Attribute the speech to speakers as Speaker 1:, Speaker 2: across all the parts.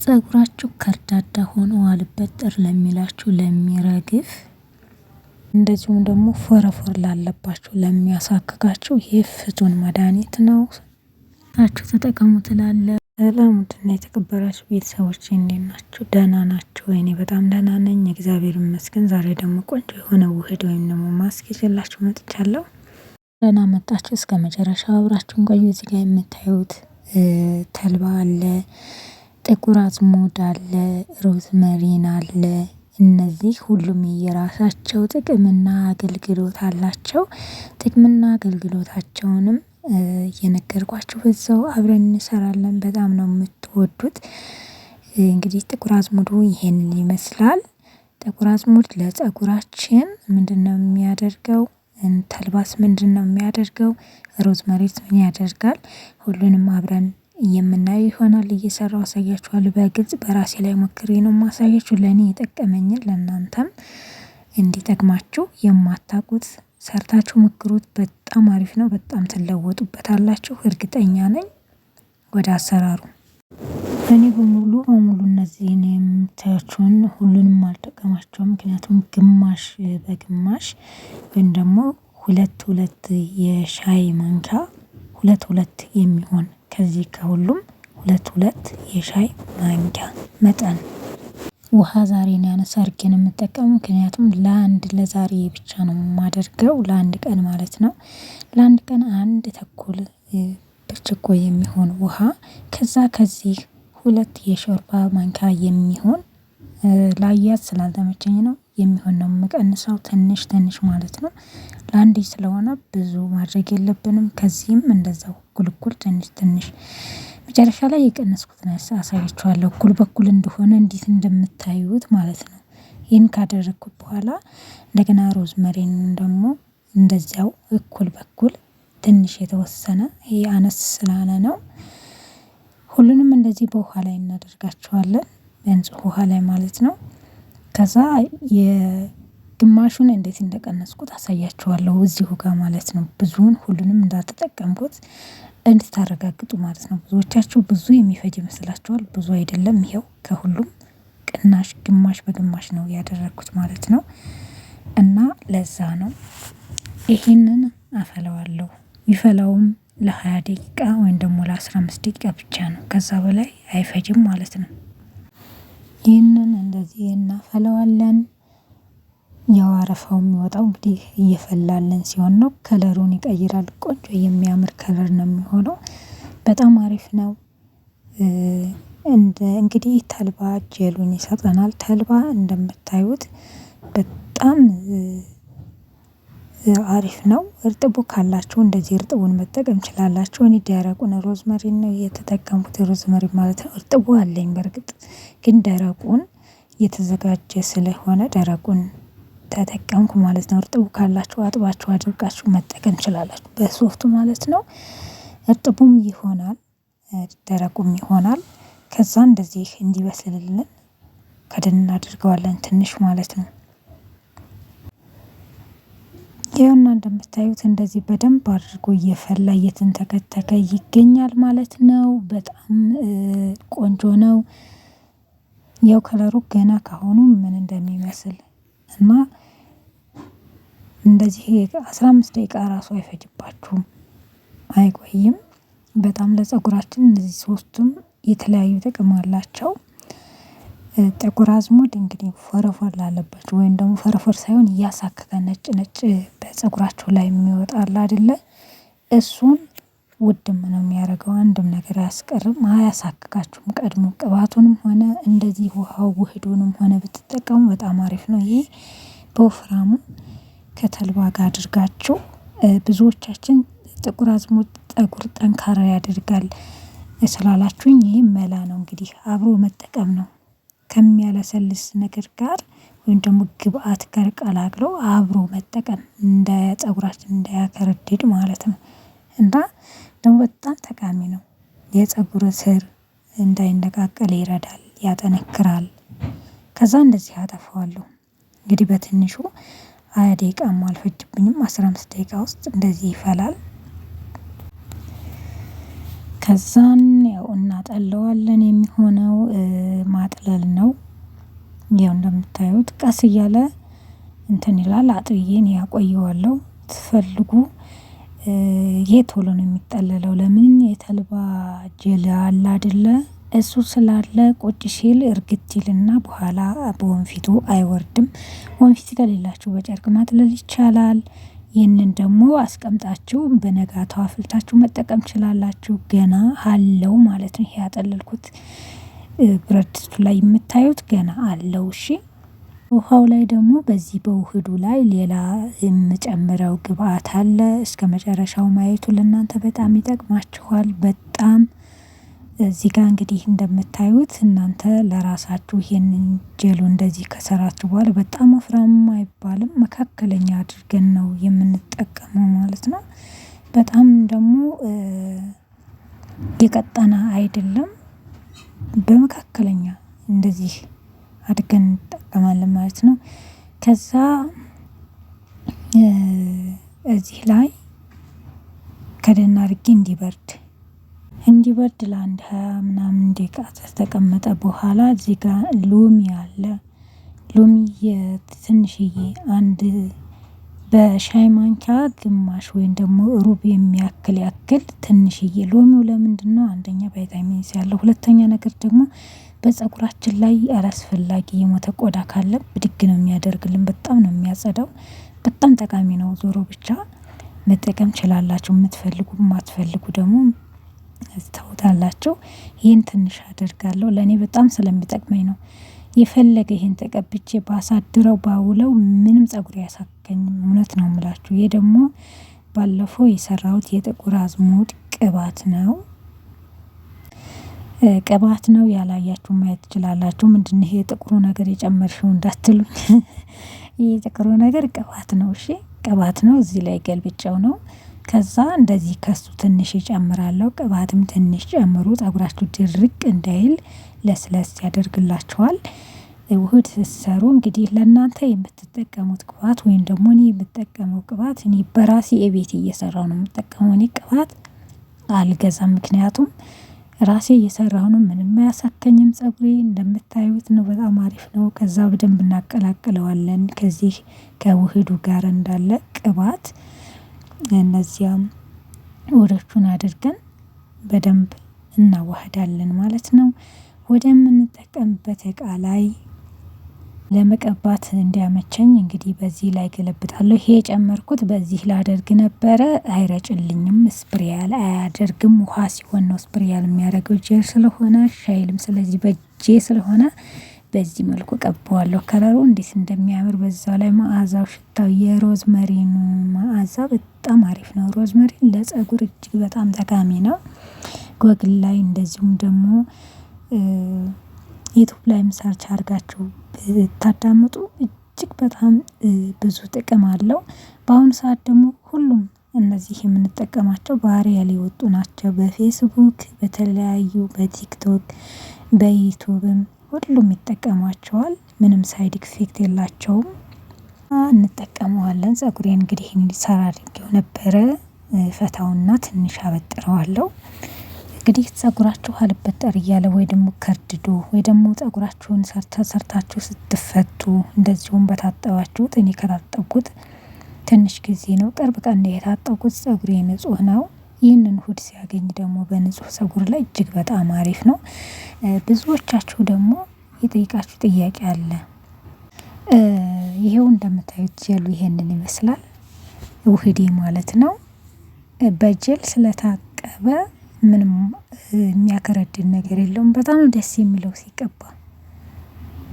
Speaker 1: ፀጉራችሁ ከርዳዳ ሆኖ አልበጠር ለሚላችሁ ለሚረግፍ እንደዚሁም ደግሞ ፎረፎር ላለባችሁ ለሚያሳክካችሁ ይህ ፍቱን መድኃኒት ነው። ታችሁ ተጠቀሙ ትላለህ። ሰላም ውድና የተከበራችሁ ቤተሰቦቼ እንዴት ናችሁ? ደህና ናችሁ? እኔ በጣም ደህና ነኝ እግዚአብሔር ይመስገን። ዛሬ ደግሞ ቆንጆ የሆነ ውህድ ወይም ደግሞ ማስክ ይዤላችሁ መጥቻለሁ። ደህና መጣችሁ። እስከ መጨረሻው አብራችሁን ቆዩ። እዚህ ጋር የምታዩት ተልባ አለ፣ ጥቁር አዝሙድ አለ፣ ሮዝመሪን አለ። እነዚህ ሁሉም የራሳቸው ጥቅምና አገልግሎት አላቸው። ጥቅምና አገልግሎታቸውንም እየነገርኳችሁ በዛው አብረን እንሰራለን። በጣም ነው የምትወዱት። እንግዲህ ጥቁር አዝሙዱ ይሄንን ይመስላል። ጥቁር አዝሙድ ለፀጉራችን ምንድነው የሚያደርገው? ተልባስ ምንድነው የሚያደርገው? ሮዝመሪስ ምን ያደርጋል? ሁሉንም አብረን የምናየው ይሆናል። እየሰራው አሳያችኋለሁ። በግልጽ በራሴ ላይ ሞክሬ ነው ማሳያችሁ። ለኔ የጠቀመኝን ለእናንተም እንዲጠቅማችሁ የማታውቁት ሰርታችሁ ሞክሩት። በጣም አሪፍ ነው። በጣም ትለወጡበታላችሁ እርግጠኛ ነኝ። ወደ አሰራሩ እኔ በሙሉ እነዚህን የምታያቸውን ሁሉንም አልጠቀማቸውም። ምክንያቱም ግማሽ በግማሽ ወይም ደግሞ ሁለት የሻይ ማንኪያ ሁለት የሚሆን ከዚህ ከሁሉም ሁለት የሻይ ማንኪያ መጠን ውሃ ዛሬ ነው ያነሳ አድርጌ ነው የምጠቀመው። ምክንያቱም ለዛሬ ብቻ ነው የማደርገው፣ ለአንድ ቀን ማለት ነው። ለአንድ ቀን 1 ተኩል ብርጭቆ የሚሆን ውሃ፣ ከዚህ 2 የሾርባ ማንኪያ የሚሆን ላያዝ ስላልተመቸኝ ነው የሚሆን ነው የምቀንሰው፣ ትንሽ ማለት ነው። ለአንዴ ስለሆነ ብዙ ማድረግ የለብንም። ከዚህም እንደዛው እኩል ትንሽ መጨረሻ ላይ የቀነስኩትን አሳያችኋለሁ። እኩል በኩል እንደሆነ እንዴት እንደምታዩት ማለት ነው። ይህን ካደረኩት በኋላ እንደገና ሮዝመሪን ደግሞ እንደዚያው እኩል በኩል ትንሽ የተወሰነ፣ ይሄ አነስ ስላለ ነው። ሁሉንም እንደዚህ በውሃ ላይ እናደርጋቸዋለን፣ በንጹህ ውሃ ላይ ማለት ነው። ከዛ የግማሹን እንዴት እንደቀነስኩት አሳያችኋለሁ እዚሁ ጋር ማለት ነው። ብዙውን ሁሉንም እንዳልተጠቀምኩት እንድታረጋግጡ ማለት ነው። ብዙዎቻችሁ ብዙ የሚፈጅ ይመስላችኋል። ብዙ አይደለም። ይሄው ከሁሉም ቅናሽ ግማሽ በግማሽ ነው ያደረኩት ማለት ነው። እና ለዛ ነው ይሄንን አፈላዋለሁ። ይፈላውም ለ20 ደቂቃ ወይም ደግሞ ለ15 ደቂቃ ብቻ ነው። ከዛ በላይ አይፈጅም ማለት ነው። ይሄንን እንደዚህ እናፈላዋለን። ያው አረፋው የሚወጣው እንግዲህ እየፈላልን ሲሆን ነው። ከለሩን ይቀይራል። ቆንጆ የሚያምር ከለር ነው የሚሆነው። በጣም አሪፍ ነው። እንግዲህ ተልባ ጀሉን ይሰጠናል። ተልባ እንደምታዩት በጣም አሪፍ ነው። እርጥቡ ካላችሁ እንደዚህ እርጥቡን መጠቀም ትችላላችሁ። እኔ ደረቁን ሮዝመሪን ነው የተጠቀምኩት። ሮዝመሪ ማለት ነው። እርጥቡ አለኝ በርግጥ ግን ደረቁን የተዘጋጀ ስለሆነ ደረቁን ተጠቀምኩ ማለት ነው። እርጥቡ ካላችሁ አጥባችሁ አድርጋችሁ መጠቀም ትችላላችሁ፣ በሶፍቱ ማለት ነው። እርጥቡም ይሆናል ደረቁም ይሆናል። ከዛ እንደዚህ እንዲበስልልን ከደን እናደርገዋለን ትንሽ ማለት ነው። ይኸውና እንደምታዩት እንደዚህ በደንብ አድርጎ እየፈላ እየተንተከተከ ይገኛል ማለት ነው። በጣም ቆንጆ ነው። ያው ከለሩ ገና ካሁኑ ምን እንደሚመስል እና እንደዚህ 15 ደቂቃ ራሱ አይፈጅባችሁም፣ አይቆይም። በጣም ለፀጉራችን እነዚህ ሶስቱም የተለያዩ ጥቅም አላቸው። ጥቁር አዝሙድ እንግዲህ ፎረፎር ላለባችሁ ወይም ደግሞ ፎረፎር ሳይሆን እያሳከከ ነጭ በፀጉራችሁ ላይ የሚወጣል አይደለ? እሱን ውድም ነው የሚያደርገው። አንድም ነገር አያስቀርም፣ አያሳክካችሁም። ቀድሞ ቅባቱንም ሆነ እንደዚህ ውሃው ውህዱንም ሆነ ብትጠቀሙ በጣም አሪፍ ነው። ይሄ በወፍራሙ ከተልባ ጋር አድርጋችሁ ብዙዎቻችን ጥቁር አዝሙድ ፀጉር ጠንካራ ያደርጋል ስላላችሁኝ ይሄ መላ ነው እንግዲህ አብሮ መጠቀም ነው። ከሚያለሰልስ ነገር ጋር ወይም ደግሞ ግብአት ጋር ቀላቅሎ አብሮ መጠቀም እንደ ፀጉራችን እንዳያከረድድ ማለት ነው። እና ደግሞ በጣም ጠቃሚ ነው። የፀጉር ስር እንዳይነቃቀል ይረዳል፣ ያጠነክራል። ከዛ እንደዚህ አጠፋዋለሁ። እንግዲህ በትንሹ 20 ደቂቃም አልፈጅብኝም። 15 ደቂቃ ውስጥ እንደዚህ ይፈላል። ከዛን ያው እናጠለዋለን። የሚሆነው ቀስ እያለ እንትን ይላል። አጥብዬን ያቆየዋለሁ። ትፈልጉ ይሄ ቶሎ ነው የሚጠለለው። ለምን የተልባ ጀል አለ አይደለ? እሱ ስላለ ቁጭ ሲል እርግት ይልና በኋላ በወንፊቱ አይወርድም። ወንፊት ከሌላችሁ በጨርቅ ማጥለል ይቻላል። ይህንን ደግሞ አስቀምጣችሁ በነጋታው አፍልታችሁ መጠቀም ትችላላችሁ። ገና አለው ማለት ነው። ይሄ ያጠለልኩት ብረት ድስቱ ላይ የምታዩት ገና አለው። እሺ ውሃው ላይ ደግሞ በዚህ በውህዱ ላይ ሌላ የምጨምረው ግብአት አለ። እስከ መጨረሻው ማየቱ ለእናንተ በጣም ይጠቅማችኋል። በጣም እዚህ ጋር እንግዲህ እንደምታዩት እናንተ ለራሳችሁ ይሄንን ጀሉ እንደዚህ ከሰራችሁ በኋላ በጣም ወፍራም አይባልም፣ መካከለኛ አድርገን ነው የምንጠቀመው ማለት ነው። በጣም ደግሞ የቀጠነ አይደለም፣ በመካከለኛ እንደዚህ አድርገን እንጠቀማለን ማለት ነው። ከዛ እዚህ ላይ ከደን አድርጌ እንዲበርድ ለአንድ 20 ምናምን ደቂቃ ከተቀመጠ በኋላ እዚህ ጋር ሎሚ አለ። ሎሚ የትንሽዬ አንድ በሻይ ማንኪያ ግማሽ ወይም ደግሞ ሩብ የሚያክል ትንሽዬ። ሎሚው ለምንድነው? አንደኛ ቫይታሚን ሲ ያለው፣ ሁለተኛ ነገር ደግሞ በፀጉራችን ላይ አላስፈላጊ የሞተ ቆዳ ካለ ብድግ ነው የሚያደርግልን። በጣም ነው የሚያጸዳው። በጣም ጠቃሚ ነው። ዞሮ ብቻ መጠቀም ትችላላችሁ። የምትፈልጉ የማትፈልጉ ደግሞ ተውታላችሁ። ይሄን ትንሽ አደርጋለሁ። ለኔ በጣም ስለሚጠቅመኝ ነው። የፈለገ ይሄን ተቀብቼ ባሳድረው ባውለው ምንም ፀጉር አያሳክከኝም። እውነት ነው የምላችሁ። ይሄ ደግሞ ባለፈው የሰራሁት የጥቁር አዝሙድ ቅባት ነው። ያላያችሁ ማየት ትችላላችሁ። ምንድነው ይሄ ጥቁሩ ነገር የጨመርሽው እንዳትሉኝ። ይሄ ጥቁሩ ነገር ቅባት ነው። እሺ ቅባት ነው። እዚህ ላይ ገልብጨው ነው። ከዛ እንደዚህ ከሱ ትንሽ እጨምራለሁ። ቅባትም ትንሽ ጨምሩ። ፀጉራችሁ ድርቅ እንዳይል ለስለስ ያደርግላችኋል። ውህድ ስትሰሩ እንግዲህ ለእናንተ የምትጠቀሙት ቅባት ወይም ደግሞ እኔ የምጠቀመው ቅባት፣ እኔ በራሴ የቤት እየሰራሁ ነው የምጠቀመው። እኔ ቅባት አልገዛም። ምክንያቱም ራሴ እየሰራሁ ነው። ምንም አያሳከኝም። ፀጉሬ እንደምታዩት ነው። በጣም አሪፍ ነው። ከዛ በደንብ እናቀላቅለዋለን ከዚህ ከውህዱ ጋር እንዳለ ቅባት። እነዚያም ውህዶቹን አድርገን በደንብ እናዋህዳለን ማለት ነው። ወደምንጠቀምበት እቃ ላይ ለመቀባት እንዲያመቸኝ እንግዲህ በዚህ ላይ ገለብጣለሁ። ይሄ የጨመርኩት በዚህ ላደርግ ነበረ፣ አይረጭልኝም። ስፕሪያል አያደርግም። ውሃ ሲሆን ነው ስፕሪያል የሚያደርገው፣ ጄል ስለሆነ ሻይልም። ስለዚህ በጄ ስለሆነ በዚህ መልኩ ቀባዋለሁ። ከለሩ እንዴት እንደሚያምር በዛው ላይ መዓዛው፣ ሽታው የሮዝመሪኑ መዓዛ በጣም አሪፍ ነው። ሮዝመሪን ለፀጉር እጅግ በጣም ጠቃሚ ነው። ጎግል ላይ እንደዚሁም ደግሞ ዩቲዩብ ላይም ሰርች አድርጋችሁ ብታዳምጡ እጅግ በጣም ብዙ ጥቅም አለው። በአሁኑ ሰዓት ደግሞ ሁሉም እነዚህ የምንጠቀማቸው በአሪያል የወጡ ናቸው። በፌስቡክ፣ በተለያዩ በቲክቶክ፣ በዩቲዩብም ሁሉም ይጠቀሟቸዋል። ምንም ሳይድ ኢፌክት የላቸውም። እንጠቀመዋለን። ፀጉሬን እንግዲህ እንዲሰራ አድርጌው ነበረ። ፈታውና ትንሽ አበጥረዋለሁ። እንግዲህ ፀጉራችሁ አልበጠር እያለ ወይ ደግሞ ከርድዶ ወይ ደግሞ ፀጉራችሁን ሰርታችሁ ስትፈቱ እንደዚሁም በታጠባችሁት፣ እኔ ከታጠብኩት ትንሽ ጊዜ ነው፣ ቅርብ ቀን የታጠብኩት። ፀጉሬ ንጹህ ነው። ይህንን ውህድ ሲያገኝ ደግሞ በንጹህ ፀጉር ላይ እጅግ በጣም አሪፍ ነው። ብዙዎቻችሁ ደግሞ የጠየቃችሁ ጥያቄ አለ። ይሄው እንደምታዩት ጀሉ ይሄንን ይመስላል። ውህዴ ማለት ነው። በጀል ስለታቀበ ምንም የሚያከረድን ነገር የለውም። በጣም ደስ የሚለው ሲቀባ።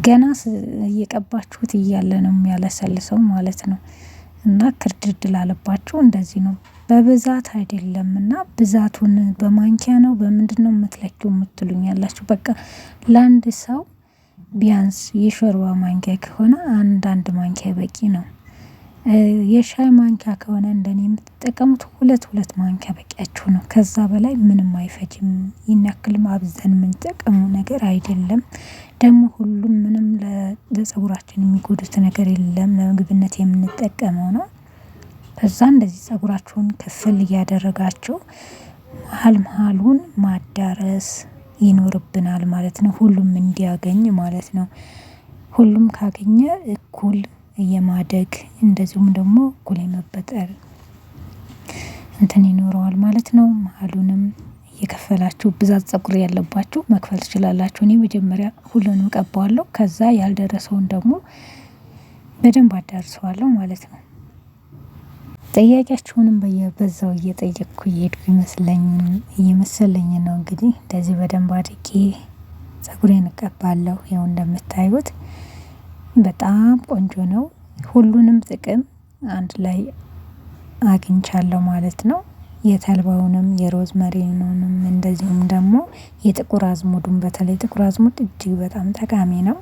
Speaker 1: ገና እየቀባችሁት እያለ ነው የሚያለሰልሰው ማለት ነው። እና ክርድድ ላለባችሁ እንደዚህ ነው። በብዛት አይደለም። እና ብዛቱን በማንኪያ ነው በምንድነው የምትለኪው የምትሉኝ ያላችሁ። በቃ ለአንድ ሰው ቢያንስ የሾርባ ማንኪያ ከሆነ አንድ ማንኪያ በቂ ነው። የሻይ ማንኪያ ከሆነ እንደኔ የምትጠቀሙት ሁለት ማንኪያ በቂያችሁ ነው። ከዛ በላይ ምንም አይፈጅም። ይህን ያክልም አብዝተን የምንጠቀመው ነገር አይደለም። ደግሞ ሁሉም ምንም ለፀጉራችን የሚጎዱት ነገር የለም። ለምግብነት የምንጠቀመው ነው። ከዛ እንደዚህ ፀጉራችሁን ክፍል እያደረጋችሁ መሀሉን ማዳረስ ይኖርብናል ማለት ነው። ሁሉም እንዲያገኝ ማለት ነው። ሁሉም ካገኘ እኩል የማደግ እንደዚሁም ደግሞ እኩል የመበጠር እንትን ይኖረዋል ማለት ነው። መሀሉንም እየከፈላችሁ ብዛት ፀጉር ያለባችሁ መክፈል ትችላላችሁ። እኔ መጀመሪያ ሁሉንም ቀባዋለሁ ከዛ ያልደረሰውን ደግሞ በደንብ አዳርሰዋለሁ ማለት ነው። ጥያቄያችሁንም በዛው እየጠየቅኩ እየሄድኩ እየመሰለኝ ነው። እንግዲህ እንደዚህ በደንብ አድርጌ ፀጉሬን እቀባለሁ። ያው እንደምታዩት በጣም ቆንጆ ነው። ሁሉንም ጥቅም አንድ ላይ አግኝቻለሁ ማለት ነው። የተልባውንም የሮዝመሪኑንም እንደዚሁም ደግሞ የጥቁር አዝሙዱን በተለይ ጥቁር አዝሙድ እጅግ በጣም ጠቃሚ ነው።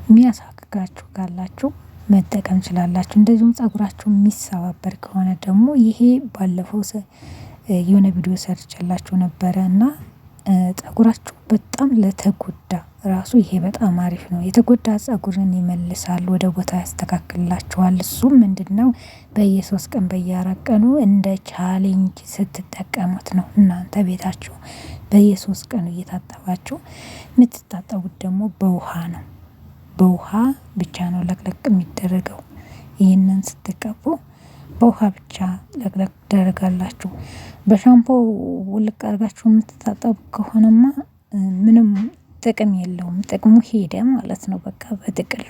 Speaker 1: የሚያሳክካችሁ ካላችሁ መጠቀም ትችላላችሁ። እንደዚሁም ፀጉራችሁ የሚሰባበር ከሆነ ደግሞ ይሄ ባለፈው የሆነ ቪዲዮ ሰርቼላችሁ ነበረ እና ፀጉራችሁ በጣም ለተጎዳ ራሱ ይሄ በጣም አሪፍ ነው። የተጎዳ ፀጉርን ይመልሳል ወደ ቦታ ያስተካክልላችኋል። እሱም ምንድነው? በየ3 ቀን በየ4 ቀኑ እንደ ቻሌንጅ ስትጠቀሙት ነው። እናንተ ቤታችሁ በየ3 ቀኑ እየታጠባችሁ የምትታጠቡት ደግሞ በውሃ ነው። በውሃ ብቻ ነው ለቅለቅ የሚደረገው። ይህንን ስትቀቡ በውሃ ብቻ ለቅለቅ ትደረጋላችሁ። በሻምፖ ውልቅ አድርጋችሁ የምትታጠቡ ከሆነማ ምንም ጥቅም የለውም። ጥቅሙ ሄደ ማለት ነው በቃ በጥቅሉ።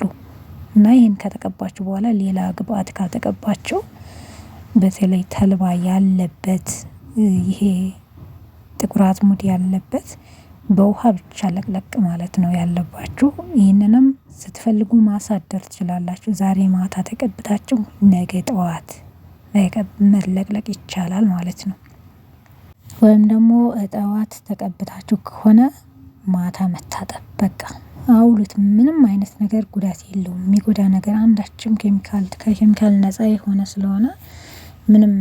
Speaker 1: እና ይሄን ከተቀባችሁ በኋላ ሌላ ግብአት ካልተቀባችሁ በተለይ ተልባ ያለበት ይሄ ጥቁር አዝሙድ ያለበት በውሃ ብቻ ለቅለቅ ማለት ነው ያለባችሁ። ይህንንም ስትፈልጉ ማሳደር ትችላላችሁ። ዛሬ ማታ ተቀብታችሁ ነገ ጠዋት መለቅለቅ ይቻላል ማለት ነው። ወይም ደግሞ ጠዋት ተቀብታችሁ ከሆነ ማታ መታጠብ በቃ አውሉት። ምንም አይነት ነገር ጉዳት የለውም። የሚጎዳ ነገር አንዳችም ከኬሚካል ነፃ የሆነ ስለሆነ ምንም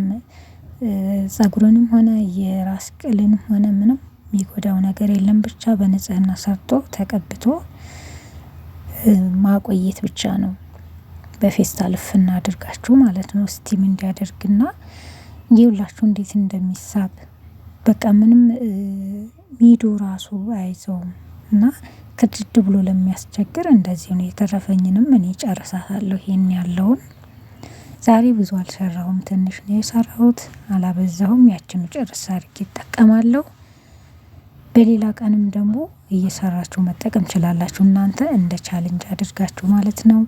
Speaker 1: ፀጉርንም ሆነ የራስ ቅልንም ሆነ ምንም የሚጎዳው ነገር የለም። ብቻ በንጽህና ሰርቶ ተቀብቶ ማቆየት ብቻ ነው። በፌስታል እፍና አድርጋችሁ ማለት ነው። ስቲም እንዲያደርግና ይኸውላችሁ እንዴት እንደሚሳብ በቃ ምንም ሚዶ ራሱ አይዘውም። እና ክድድ ብሎ ለሚያስቸግር እንደዚህ ነው። የተረፈኝንም እኔ ጨርሳታለሁ። ይሄን ያለውን ዛሬ ብዙ አልሰራሁም፣ ትንሽ ነው የሰራሁት፣ አላበዛሁም። ያችን ጨርስ አድርጌ እጠቀማለሁ። በሌላ ቀንም ደግሞ እየሰራችሁ መጠቀም ትችላላችሁ። እናንተ እንደ ቻሌንጅ አድርጋችሁ ማለት ነው።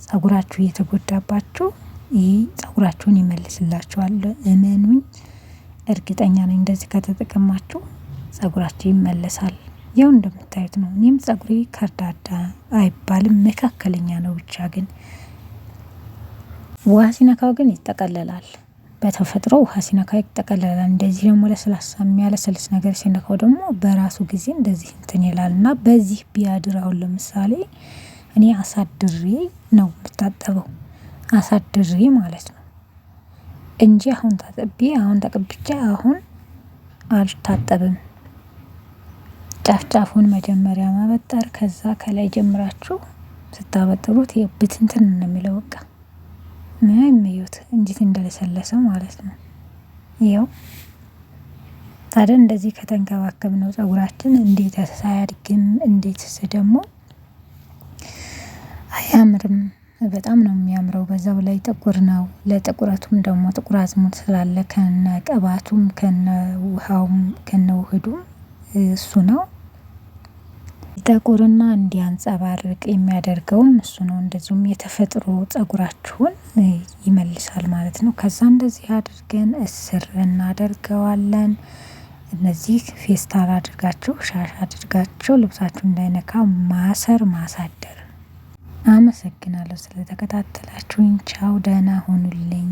Speaker 1: ፀጉራችሁ እየተጎዳባችሁ ይህ ፀጉራችሁን ይመልስላችኋል። እመኑኝ፣ እርግጠኛ ነኝ። እንደዚህ ከተጠቀማችሁ ፀጉራችሁ ይመለሳል። ያው እንደምታዩት ነው። እኔም ፀጉሬ ከርዳዳ አይባልም መካከለኛ ነው። ብቻ ግን ውሃ ሲነካው ግን ይጠቀለላል። በተፈጥሮ ውሃ ሲነካው ይጠቀለላል። እንደዚህ ደግሞ ለስላሳ የሚያለሰልስ ነገር ሲነካው ደግሞ በራሱ ጊዜ እንደዚህ እንትን ይላል እና በዚህ ቢያድር አሁን ለምሳሌ እኔ አሳድሬ ነው የምታጠበው። አሳድሬ ማለት ነው እንጂ አሁን ታጥቤ አሁን ተቀብቼ አሁን አልታጠብም። ጫፍ ጫፉን መጀመሪያ ማበጠር፣ ከዛ ከላይ ጀምራችሁ ስታበጥሩት ብትንትን ነው የሚለው በቃ ምንም እዩት እንዴት እንደለሰለሰ ማለት ነው። ይኸው ታዲያ እንደዚህ ከተንከባከብነው ፀጉራችን እንዴት ሳያድግም እንዴትስ ደግሞ አያምርም? በጣም ነው የሚያምረው። በዛው ላይ ጥቁር ነው። ለጥቁረቱም ደግሞ ጥቁር አዝሙድ ስላለ ከነ ቅባቱም ከነ ውሃውም ከነ ውህዱም እሱ ነው ጥቁርና እንዲያንጸባርቅ የሚያደርገውም እሱ ነው። እንደዚሁም የተፈጥሮ ፀጉራችሁን ይመልሳል ማለት ነው። ከዛ እንደዚህ አድርገን እስር እናደርገዋለን። እነዚህ ፌስታል አድርጋችሁ ሻሽ አድርጋችሁ ልብሳችሁ እንዳይነካ ማሰር ማሳደር። አመሰግናለሁ ስለተከታተላችሁኝ። ቻው፣ ደህና ሁኑልኝ።